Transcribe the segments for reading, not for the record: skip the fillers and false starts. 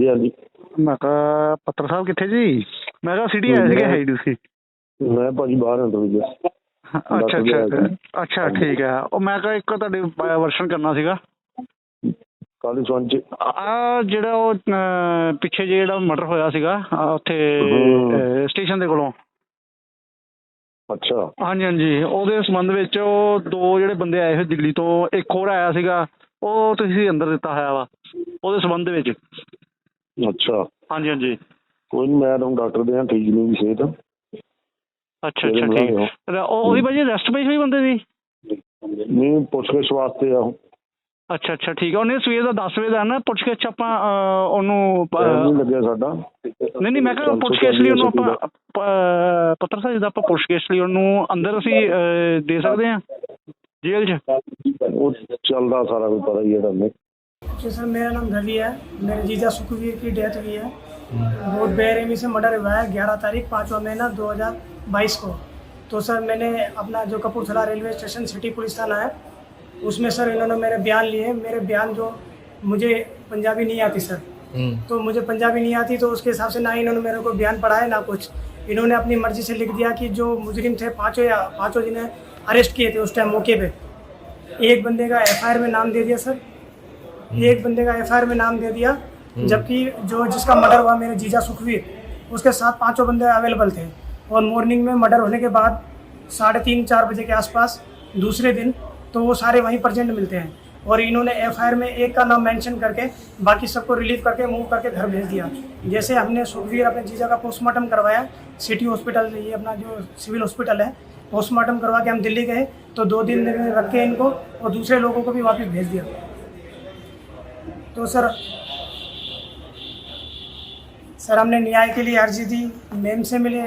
ਹਾਂਜੀ ਹਾਂਜੀ। मैं कहा पत्र साहब किथे जी? मैं कहा सिटी आए थे है ਤੁਸੀਂ? ਮੈਂ ਭਾਜੀ ਬਾਹਰ ਹਾਂ ਥੋੜੀ ਜਿਹੀ। ਅੱਛਾ ਅੱਛਾ ਅੱਛਾ ਠੀਕ ਹੈ। ਉਹ ਮੈਂ ਕਹਾ ਇੱਕ ਤੁਹਾਡੇ ਵਰਸ਼ਨ ਕਰਨਾ ਸੀਗਾ ਕਾਲੀ ਸਵੰਚ ਜਿਹੜਾ ਉਹ ਪਿੱਛੇ ਜੇ ਜਿਹੜਾ ਮਰਡਰ ਹੋਇਆ ਸੀਗਾ ਉੱਥੇ ਸਟੇਸ਼ਨ ਦੇ ਕੋਲੋਂ। ਅੱਛਾ ਹਾਂਜੀ ਹਾਂਜੀ, ਉਹਦੇ ਸੰਬੰਧ ਵਿੱਚ ਉਹ ਦੋ ਜਿਹੜੇ ਬੰਦੇ ਆਏ ਹੋਏ ਦਿੱਲੀ ਤੋਂ, ਇੱਕ ਹੋਰ ਆਇਆ ਸੀਗਾ, ਉਹ ਤੁਸੀਂ ਅੰਦਰ ਦਿੱਤਾ ਹੋਇਆ ਵਾ ਉਹਦੇ ਸੰਬੰਧ ਵਿੱਚ। ਅੱਛਾ ਹਾਂਜੀ ਹਾਂਜੀ। ਕੋਈ ਨਹੀਂ, ਮੈਂ ਤੁਹਾਨੂੰ ਡਾਕਟਰ ਦੇ ਠੀਕ ਨਹੀਂ ਵੀ ਸਿਹਤ। ਅੱਛਾ ਅੱਛਾ ਠੀਕ ਹੈ। ਉਹੀ ਭਾਜੀ ਅਰੈਸਟ ਪਈ ਹੋਈ ਬੰਦੇ ਦੀ? ਨਹੀਂ, ਪੁੱਛਗਿੱਛ ਵਾਸਤੇ ਆ ਉਹ। ਅੱਛਾ ਅੱਛਾ ਠੀਕ ਹੈ। ਉਹਨੇ ਸਵੇਰ ਦਾ 10 ਵਜੇ ਦਾ ਨਾ ਪੁੱਛਗਿੱਛ ਆਪਾਂ ਉਹਨੂੰ ਨਹੀਂ ਲੱਗਿਆ ਸਾਡਾ। ਨਹੀਂ ਨਹੀਂ, ਮੈਂ ਕਿਹਾ ਪੁੱਛਗਿੱਛ ਲਈ ਉਹਨੂੰ ਆਪਾਂ ਪੱਤਰ ਸਾਹਿਬ ਜਿੱਦਾਂ ਆਪਾਂ ਪੁੱਛਗਿੱਛ ਲਈ ਉਹਨੂੰ ਅੰਦਰ ਅਸੀਂ ਦੇ ਸਕਦੇ ਹਾਂ ਜੇਲ੍ਹ 'ਚ? ਉਹ ਚੱਲਦਾ ਸਾਰਾ ਕੁਝ पता ही है ਤੁਹਾਨੂੰ। जी सर, मेरा नाम रवि है। मेरे जीजा सुखवीर की डेथ हुई है। वो बेरहमी से मर्डर हुआ है 11 तारीख 5वां महीना 2022 को। तो सर मैंने अपना जो Kapurthala railway station city police थाना है उसमें सर इन्होंने मेरे बयान लिए। मेरे बयान जो मुझे पंजाबी नहीं आती सर, तो मुझे पंजाबी नहीं आती, तो उसके हिसाब से ना इन्होंने मेरे को बयान पढ़ाया ना कुछ। इन्होंने अपनी मर्जी से लिख दिया कि जो मुजरिम थे पाँचों जिन्हें अरेस्ट किए थे उस टाइम मौके पे, एक बंदे का FIR में नाम दे दिया सर, एक बंदे का FIR में नाम दे दिया, जबकि जो जिसका मर्डर हुआ मेरे जीजा सुखवीर, उसके साथ पांचों बंदे अवेलेबल थे। और मॉर्निंग में मर्डर होने के बाद 3:30-4 बजे के आसपास दूसरे दिन तो वो सारे वहीं प्रेजेंट मिलते हैं। और इन्होंने FIR में एक का नाम मेंशन करके बाकी सबको रिलीव करके मूव करके घर भेज दिया। जैसे हमने सुखवीर अपने जीजा का पोस्टमार्टम करवाया सिटी हॉस्पिटल, ये अपना जो सिविल हॉस्पिटल है, पोस्टमार्टम करवा के हम दिल्ली गए तो 2 दिन रख के इनको और दूसरे लोगों को भी वापस भेज दिया। तो सर हमने न्याय के लिए अर्जी दी, मेम से मिले,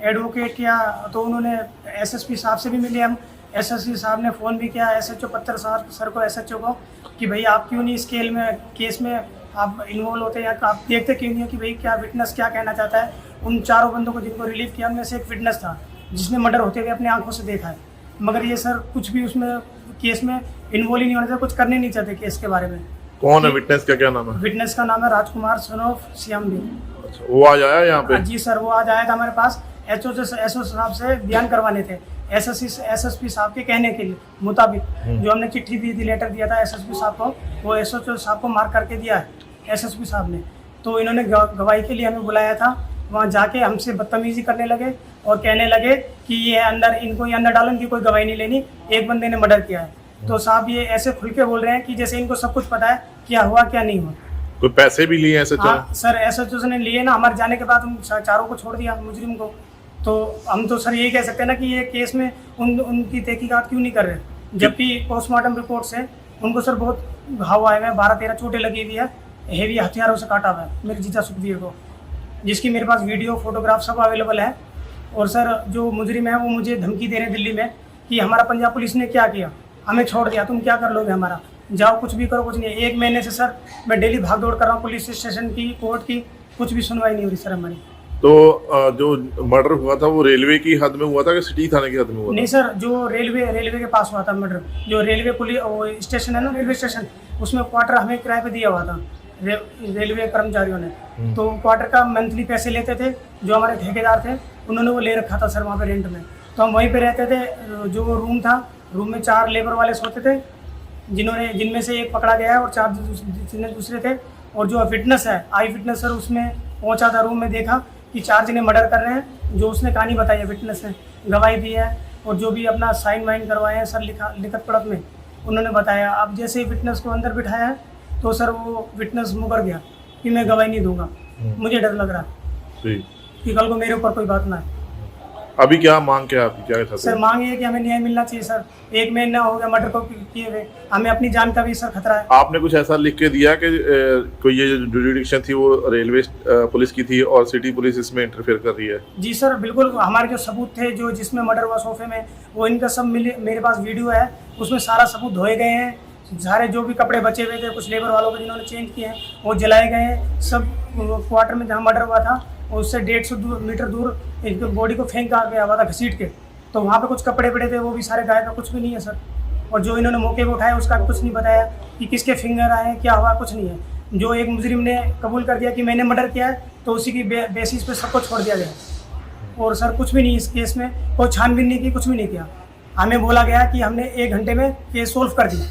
एडवोकेट किया, तो उन्होंने SSP साहब से भी मिले हम। SSP साहब ने फ़ोन भी किया SHO पत्थर सर को, SHO को, कि भाई आप क्यों नहीं स्केल में केस में आप इन्वॉल्व होते हैं, या आप देखते क्यों नहीं हो कि भाई क्या विटनेस क्या कहना चाहता है। उन चारों बंदों को जिनको रिलीव किया उनमें से एक विटनेस था जिसने मर्डर होते हुए अपनी आंखों से देखा है, मगर ये सर कुछ भी उसमें केस में इन्वॉल्व ही नहीं होना चाहिए, कुछ करने नहीं चाहते केस के बारे में। कौन है विटनेस का, क्या नाम है? विटनेस का नाम है राजकुमार सन ऑफ श्याम डी। अच्छा, वो आज आया यहाँ पे? जी सर, वो आज आया था हमारे पास SHO साहब से बयान करवाने थे, SSP साहब के कहने के लिए मुताबिक। जो हमने चिट्ठी दी थी, लेटर दिया था SSP साहब को, वो SHO साहब को मार्क करके दिया है SSP साहब ने। तो इन्होंने गवाही के लिए हमें बुलाया था, वहाँ जाके हमसे बदतमीजी करने लगे और कहने लगे कि ये अंदर इनको ये अंदर डालन की कोई गवाही नहीं लेनी, एक बंदे ने मर्डर किया है। तो साहब ये ऐसे खुल के बोल रहे हैं कि जैसे इनको सब कुछ पता है क्या हुआ क्या नहीं हुआ। कोई पैसे भी लिए ऐसे? हाँ सर, SHO ने लिए ना, हमारे जाने के बाद उन चारों को छोड़ दिया मुजरिम को। तो हम तो सर यही कह सकते हैं ना कि ये केस में उनकी तहकीकात क्यों नहीं कर रहे, जबकि पोस्टमार्टम रिपोर्ट से उनको सर बहुत घाव आए हुए हैं, 12-13 चोटें लगी हुई है, हेवी हथियारों से काटा हुआ है मेरे जीजा सुखवीर को, जिसकी मेरे पास वीडियो फोटोग्राफ सब अवेलेबल है। और सर जो मुजरिम है वो मुझे धमकी दे रहे हैं दिल्ली में कि हमारा पंजाब पुलिस ने क्या किया, हमें छोड़ दिया, तुम क्या कर लोगे हमारा, जाओ कुछ भी करो, कुछ नहीं है। 1 महीने से सर मैं डेली भाग दौड़ कर रहा हूँ पुलिस स्टेशन की, कोर्ट की, कुछ भी सुनवाई नहीं हो रही सर हमारी। तो जो मर्डर हुआ था वो रेलवे की हद में हुआ था कि सिटी थाने की हद में हुआ था? नहीं सर, जो रेलवे के पास हुआ था मर्डर, जो रेलवे पुलिस स्टेशन है ना, रेलवे स्टेशन, उसमें क्वार्टर हमें किराए पे दिया हुआ था रेलवे कर्मचारियों ने। तो क्वार्टर का मंथली पैसे लेते थे, जो हमारे ठेकेदार थे उन्होंने वो ले रखा था सर वहाँ पे रेंट में। तो हम वहीं पे रहते थे। जो रूम था, रूम में 4 लेबर वाले सोते थे, जिनमें से एक पकड़ा गया है और 4 दूसरे थे। और जो विटनेस है, आई विटनेस सर, उसमें पहुंचा था, रूम में देखा कि 4 जने मर्डर कर रहे हैं, जो उसने कहानी बताई है विटनेस ने, गवाही दी है, और जो भी अपना साइन वाइन करवाए हैं सर लिखत पढ़त में उन्होंने बताया। अब जैसे ही विटनेस को अंदर बिठाया है तो सर वो विटनेस मुकर गया कि मैं गवाही नहीं दूंगा, मुझे डर लग रहा है कि कल को मेरे ऊपर कोई बात ना है। अभी क्या मांग क्या आपकी, क्या चाहते सर हैं? मांग ये है कि हमें न्याय मिलना चाहिए सर। 1 महीना हो गया मर्डर को किए हुए, हमें अपनी जान का भी सर खतरा है। आपने कुछ ऐसा लिख के दिया कि कोई ये जो जुरिडिक्शन थी वो रेलवे पुलिस की थी और सिटी पुलिस इसमें इंटरफेयर कर रही है? जी सर बिल्कुल, हमारे जो सबूत थे, जो जिसमें मर्डर हुआ सोफे में, वो इनका सब मेरे पास वीडियो है, उसमें सारा सबूत धोए गए हैं। सारे जो भी कपड़े बचे हुए थे कुछ लेबर वालों के जिन्होंने चेंज किए हैं वो जलाए गए हैं। सब क्वार्टर में जहाँ मर्डर हुआ था उससे 150 मीटर दूर एक बॉडी को फेंक गया हुआ था घसीट के, तो वहाँ पे कुछ कपड़े पड़े थे, वो भी सारे गायब है, कुछ भी नहीं है सर। और जो इन्होंने मौके पे उठाया उसका भी कुछ नहीं बताया कि किसके फिंगर आए हैं, क्या हुआ, कुछ नहीं है। जो एक मुजरिम ने कबूल कर दिया कि मैंने मर्डर किया है, तो उसी की बेसिस पे सबको छोड़ दिया गया। और सर कुछ भी नहीं, इस केस में कोई छानबीन नहीं की, कुछ भी नहीं किया। हमें बोला गया कि हमने 1 घंटे में केस सोल्व कर दिया,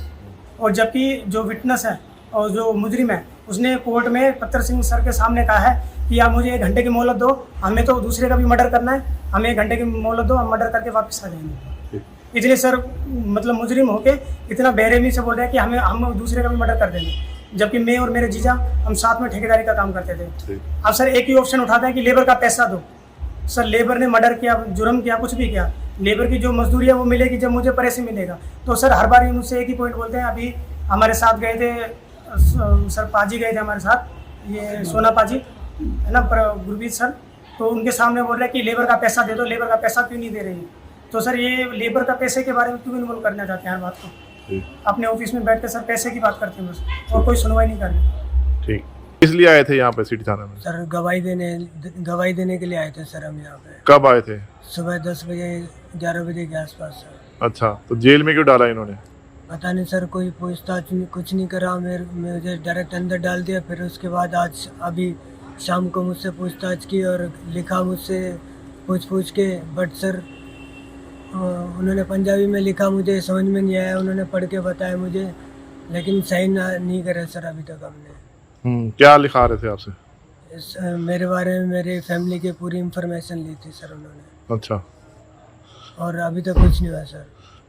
और जबकि जो विटनेस है और जो मुजरिम है उसने कोर्ट में पत्थर सिंह सर के सामने कहा है कि आप मुझे 1 घंटे की मोहलत दो, हमें तो दूसरे का भी मर्डर करना है, हमें 1 घंटे की मोहलत दो, हम मर्डर करके वापस आ जाएंगे। इसलिए सर मतलब मुजरिम होके इतना बेरहमी से बोल रहे हैं कि हम दूसरे का भी मर्डर कर देंगे, जबकि मैं और मेरे जीजा हम साथ में ठेकेदारी का काम करते थे। अब सर एक ही ऑप्शन उठाते हैं कि लेबर का पैसा दो। सर लेबर ने मर्डर किया, जुर्म किया, कुछ भी किया, लेबर की जो मजदूरी है वो मिलेगी जब मुझे पैसे मिलेगा। तो सर हर बार ये मुझसे एक ही पॉइंट बोलते हैं। अभी हमारे साथ गए थे सर, पाजी गए थे हमारे साथ, ये सोना पाजी है ना, गुरबीत सर, तो उनके सामने बोल रहे हैं कि लेबर का पैसा दे दो, लेबर का पैसा क्यों नहीं दे रही। तो सर ये लेबर का पैसे के बारे में क्यों इन्वॉल्व करना चाहते हैं हर बात को। अपने ऑफिस में बैठ कर सर पैसे की बात करते हैं बस, और कोई सुनवाई नहीं कर रही। ठीक, इसलिए आए थे यहाँ पे सिटी थाने में? सर गवाही देने के लिए आए थे सर हम यहाँ पे। कब आए थे? सुबह 10 बजे 11 बजे के आसपास सर। अच्छा, तो जेल में क्यों डाला इन्होंने? पता नहीं सर, कोई पूछताछ कुछ नहीं करा, मुझे डायरेक्ट अंदर डाल दिया। फिर उसके बाद आज अभी शाम को मुझसे पूछताछ की और लिखा मुझसे पूछ के, बट सर उन्होंने पंजाबी में लिखा, मुझे समझ में नहीं आया, उन्होंने पढ़ के बताया मुझे, लेकिन साइन नहीं करे सर अभी तक हमने। क्या लिखा रहे थे आपसे? मेरे बारे में, मेरी फैमिली की पूरी इंफॉर्मेशन ली थी सर उन्होंने। अच्छा, और अभी तक कुछ नहीं हुआ सर।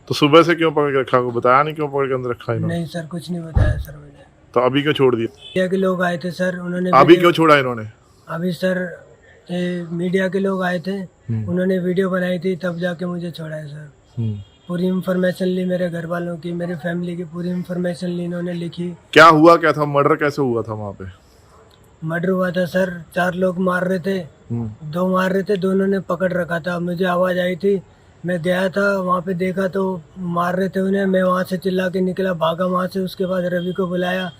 तो सुबह से क्यों पकड़ के रखा? बताया नहीं क्यों पकड़ के अंदर रखा इन्होंने? नहीं सर, कुछ नहीं बताया सर मुझे। तो अभी क्यों छोड़ दिया? मीडिया के लोग आए थे सर, उन्होंने अभी क्यों छोड़ा इन्होंने? अभी सर मीडिया के लोग आए थे, उन्होंने वीडियो बनाई थी, तब जाके मुझे छोड़ा है सर। पूरी इंफॉर्मेशन ली मेरे घर वालों की, मेरी फैमिली की पूरी इंफॉर्मेशन ली, इन्होंने लिखी। क्या हुआ, क्या था, मर्डर कैसे हुआ था वहाँ पे? मर्डर हुआ था सर, 4 लोग मार रहे थे, 2 मार रहे थे, दोनों ने पकड़ रखा था। मुझे आवाज़ आई थी, मैं गया था वहाँ पे, देखा तो मार रहे थे उन्हें। मैं वहाँ से चिल्ला के निकला, भागा वहाँ से। उसके बाद रवि को बुलाया,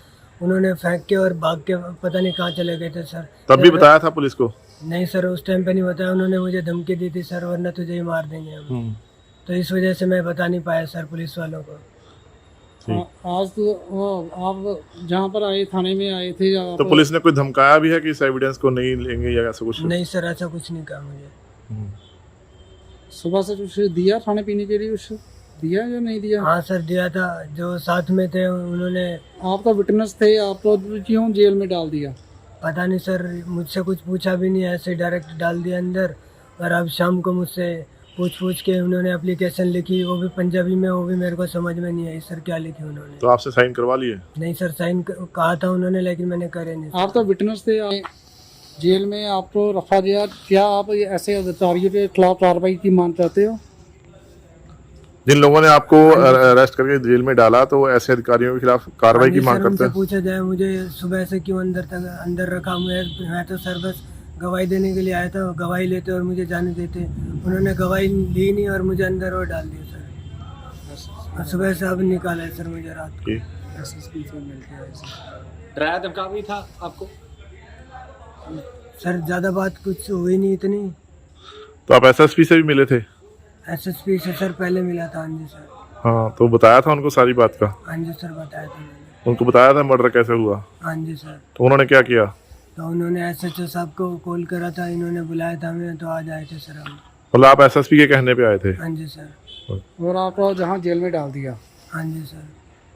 उन्होंने फेंक के और भाग के पता नहीं कहाँ चले गए थे सर। तब भी बताया था पुलिस को? नहीं सर, उस टाइम पे नहीं बताया, उन्होंने मुझे धमकी दी थी सर, वरना तुझे ही मार देंगे हम। तो इस वजह से मैं बता नहीं पाया सर पुलिस वालों को। आज तो आप जहाँ पर आए, थाने में आए थे, तो पुलिस ने कोई धमकाया भी है कि इस एविडेंस को नहीं लेंगे या ऐसा कुछ? नहीं सर, ऐसा कुछ नहीं कहा मुझे। सुबह से कुछ दिया खाने पीने के लिए, कुछ दिया या नहीं दिया? हाँ सर, दिया था, जो साथ में थे उन्होंने। आप तो विटनेस थे, आप तो क्यों जेल में डाल दिया? पता नहीं सर, मुझसे कुछ पूछा भी नहीं, ऐसे डायरेक्ट डाल दिया अंदर। और अब शाम को मुझसे पूछ के उन्होंने एप्लीकेशन लिखी, वो भी पंजाबी में, वो भी मेरे को समझ में नहीं आई सर क्या लिखी उन्होंने। तो आपसे साइन करवा लिए? नहीं सर, साइन कहा था उन्होंने, लेकिन मैंने करे नहीं। आप तो विटनेस थे, जेल में आपको रखा गया, क्या आप ऐसे अधिकारियों के खिलाफ कार्रवाई की मांग करते हो? जिन लोगों ने आपको अरेस्ट करके जेल में डाला, तो ऐसे अधिकारियों के खिलाफ कार्रवाई की मांग करते हैं? पूछा जाए मुझे सुबह से क्यों अंदर रखा। मैं तो सर बस गवाही देने के लिए आया था, गवाही लेते और मुझे जाने देते। उन्होंने गवाही ली नहीं और मुझे अंदर और डाल दिया सर। और सुबह से अब निकाला है सर मुझे रात को। डराया धमका भी था आपको? सर ज़्यादा बात कुछ हुई नहीं इतनी। तो आप एसएसपी से भी मिले थे? एसएसपी से सर पहले मिला था। हाँ जी सर। हाँ, तो बताया था उनको सारी बात का? हाँ जी सर, बताया था मैंने। उनको बताया था मर्डर कैसे हुआ? हाँ जी सर। तो उन्होंने क्या किया? तो उन्होंने एसएचओ साहब को कॉल करा था, इन्होंने बुलाया था हमें, तो आज आए थे सर हम। मतलब आप एसएसपी के कहने पे आए थे? हाँ जी सर। और आपको जहाँ जेल में डाल दिया? हाँ जी सर।